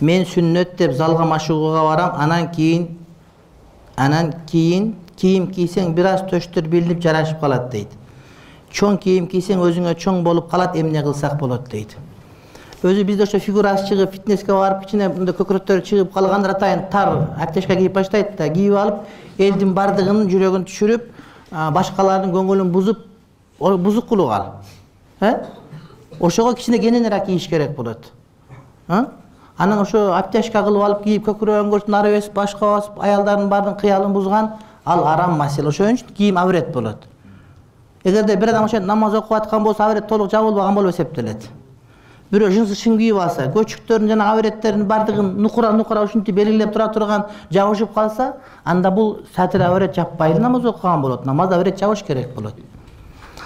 Мен сүннөт деп залга машыгууга барам, анан кийин кийим кийсең бир аз төштөр билинип жарашып калат дейт. Чоң кийим кийсең өзүңө чоң болуп калат, эмне кылсак болот дейт. Өзү бизде ошо фигурасы чыгып, фитнеске барып, кичине мындай көкүрөктөрү чыгып калгандар атайын тар аптечка кийип баштайт да, кийип алып, элдин бардыгынын жүрөгүн түшүрүп, башкалардын көңүлүн бузук кылууга. Ошого кичине кененирээк кийиш керек болот. Анан ошо аптечка кылып алып кийип, көкүрөгүн нары басып, башка басып, аялдардын бардын кыялын бузган, ал арам маселе. Ошон үчүн кийим аврет болот. Эгерде бир адам ошо намаз окуп аткан болсо, аврет толук жабылбаган болуп эсептелет. Бирөө жынсы шың кийип алса, көчүктөрдүн жана авреттердин бардыгын нукура ушинтип белгилеп тура турган жабышып калса, анда бул сатыр аврет жаппай намаз окуган болот. Намаз аврет жабыш керек болот.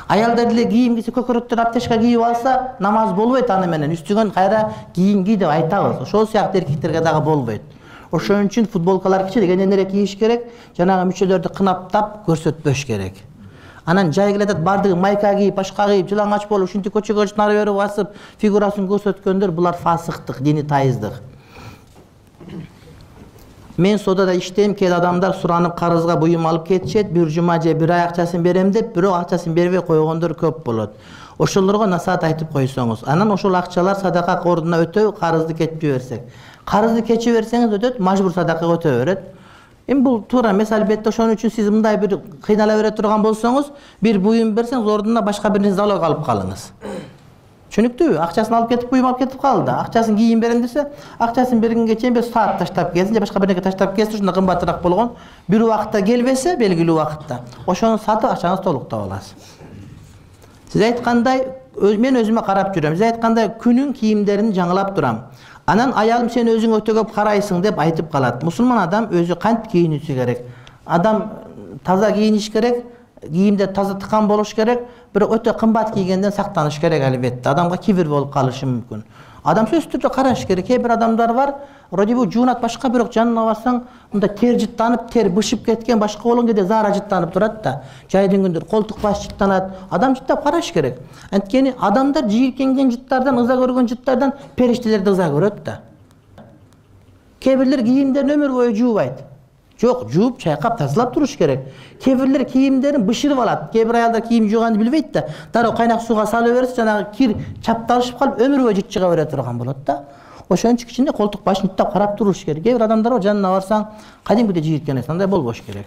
Аялдар деле кийим кийсе, көкүрөктөр аптечка кийип алса, намаз болбойт аны менен. Үстүгөн кайра кийим ки деп айтабыз. Ошол сыяктуу эркектерге дагы болбойт. Ошон үчүн футболкалар кичине кененирээк кийиш керек, жанагы мүчөлөрдү кынаптап көрсөтпөш керек. Анан жай келатат бардыгы майка кийип, башка кийип, жылаңач болуп, ушинтип көчөгө нары бери басып, фигурасын көрсөткөндөр, булар фасыктык, дини тайыздык. Мен содада иштейм, кээ адамдар суранып карызга буюм алып кетишет, бир жума же бир ай акчасын берем деп, бирок акчасын бербей койгондор көп болот. Ошолорго насаат айтып койсоңуз, анан ошол акчалар садака кордуна өтөп, карызды кечип берсек. Карызды кечип берсеңиз өтөт, мажбур садака өтө берет. Эми бул туура эмес, албетте ошон үчүн сиз мындай бир кыйнала бере турган болсоңуз, бир буюм берсеңиз, ордуна башка бир нерсе залог алып калыңыз. Түшүнүктүүбү? Акчасын алып кетип, буюм алып кетип калды. Акчасын кийим берем десе, акчасын бергенге чейин бир саат таштап келсин, же башка бир нерсе таштап келсин, ушунда кымбатыраак болгон. Бир убакытта келбесе, белгилүү убакытта, ошону сатып акчаңызды толуктап аласыз. Сиз айткандай, мен өзүмө карап жүрөм. Сиз айткандай, күнүн кийимдерин жаңылап турам. Анан аялым сен өзүң өтө көп карайсың деп айтып калат. Мусулман адам өзү кантип кийиниши керек? Адам таза кийиниш керек, кийимде таза тыкан болуш керек, бирок өтө кымбат кийгенден сактаныш керек албетте. Адамга кибир болуп калышы мүмкүн. Адам сөзсүз түрдө караш керек. Кээ бир адамдар бар, вроде бу жуунат башка, бирок жанына барсаң, мында тер жыттанып, тер бышып кеткен, башка болгон кезде заара жыттанып турат да. Жайдын күндөр колтук баш жыттанат. Адам жыттап караш керек. Анткени адамдар жийиркенген жыттардан, ыза көргөн жыттардан периштелерди ыза көрөт да. Кээ бирлер кийимдерин өмүр бою жуубайт. Жок, жууп, чайкап, тазалап туруш керек. Кээ бирлер кийимдерин бышырып алат. Кээ бир аялдар кийим жууганды билбейт да. Дароо кайнак сууга салып берсе, жанагы кир чапталышып калып, өмүр бою жыт чыга бере турган болот да. Ошон үчүн кичине колтук башын жыттап карап туруш керек. Кээ бир адамдар жанына барсаң, кадимкидей жийиркен андай болбош керек.